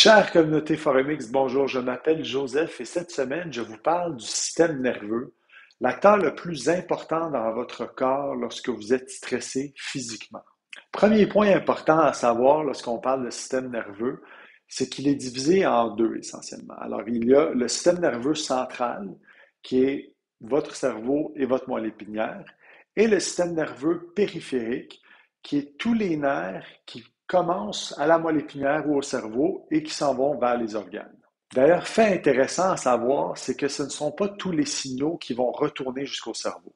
Chère communauté Forumix, bonjour, je m'appelle Joseph et cette semaine, je vous parle du système nerveux, l'acteur le plus important dans votre corps lorsque vous êtes stressé physiquement. Premier point important à savoir lorsqu'on parle de système nerveux, c'est qu'il est divisé en deux essentiellement. Alors, il y a le système nerveux central, qui est votre cerveau et votre moelle épinière, et le système nerveux périphérique, qui est tous les nerfs qui commencent à la moelle épinière ou au cerveau et qui s'en vont vers les organes. D'ailleurs, fait intéressant à savoir, c'est que ce ne sont pas tous les signaux qui vont retourner jusqu'au cerveau.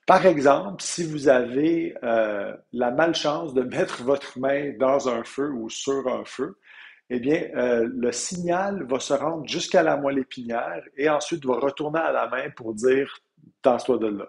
Par exemple, si vous avez la malchance de mettre votre main dans un feu ou sur un feu, eh bien, le signal va se rendre jusqu'à la moelle épinière et ensuite va retourner à la main pour dire tasse-toi de là.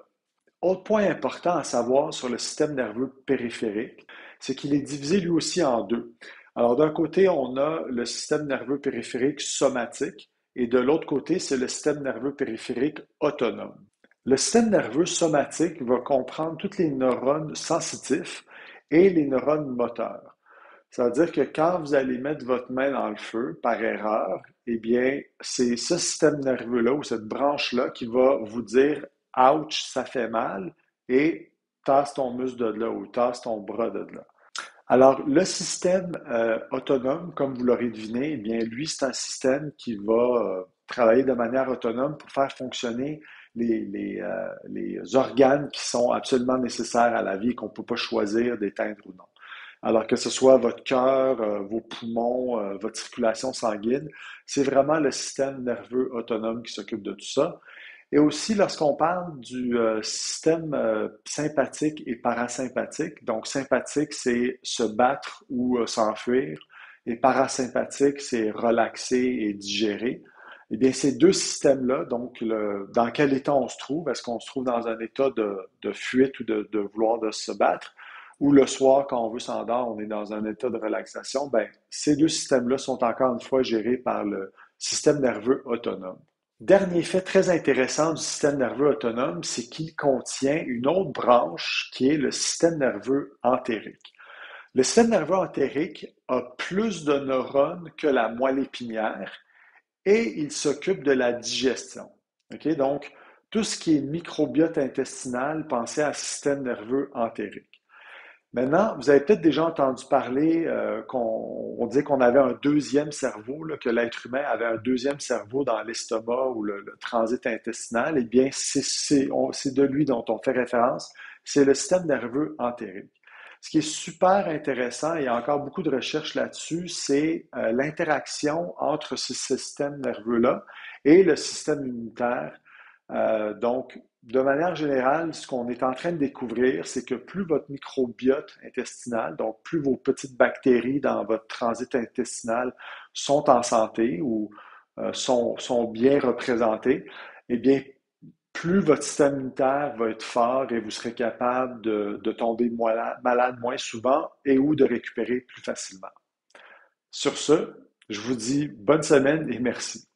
Autre point important à savoir sur le système nerveux périphérique, c'est qu'il est divisé lui aussi en deux. Alors, d'un côté, on a le système nerveux périphérique somatique et de l'autre côté, c'est le système nerveux périphérique autonome. Le système nerveux somatique va comprendre toutes les neurones sensitifs et les neurones moteurs. Ça veut dire que quand vous allez mettre votre main dans le feu par erreur, eh bien, c'est ce système nerveux-là ou cette branche-là qui va vous dire ouch, ça fait mal et tasse ton muscle de là ou tasse ton bras de là. Alors, le système autonome, comme vous l'aurez deviné, eh bien, lui, c'est un système qui va travailler de manière autonome pour faire fonctionner les organes qui sont absolument nécessaires à la vie et qu'on ne peut pas choisir d'éteindre ou non. Alors que ce soit votre cœur, vos poumons, votre circulation sanguine, c'est vraiment le système nerveux autonome qui s'occupe de tout ça. Et aussi, lorsqu'on parle du système sympathique et parasympathique, donc sympathique, c'est se battre ou s'enfuir, et parasympathique, c'est relaxer et digérer. Eh bien, ces deux systèmes-là, donc dans quel état on se trouve? Est-ce qu'on se trouve dans un état de fuite ou de vouloir de se battre? Ou le soir, quand on veut s'endormir, on est dans un état de relaxation? Ben, ces deux systèmes-là sont encore une fois gérés par le système nerveux autonome. Dernier fait très intéressant du système nerveux autonome, c'est qu'il contient une autre branche qui est le système nerveux entérique. Le système nerveux entérique a plus de neurones que la moelle épinière et il s'occupe de la digestion. Okay? Donc, tout ce qui est microbiote intestinal, pensez à système nerveux entérique. Maintenant, vous avez peut-être déjà entendu parler qu'on disait qu'on avait un deuxième cerveau, là, que l'être humain avait un deuxième cerveau dans l'estomac ou le transit intestinal. Eh bien, c'est de lui dont on fait référence. C'est le système nerveux entérique. Ce qui est super intéressant, et il y a encore beaucoup de recherches là-dessus, c'est l'interaction entre ce système nerveux-là et le système immunitaire. Donc, de manière générale, ce qu'on est en train de découvrir, c'est que plus votre microbiote intestinal, donc plus vos petites bactéries dans votre transit intestinal sont en santé ou sont bien représentées, eh bien, plus votre système immunitaire va être fort et vous serez capable de tomber malade moins souvent et ou de récupérer plus facilement. Sur ce, je vous dis bonne semaine et merci.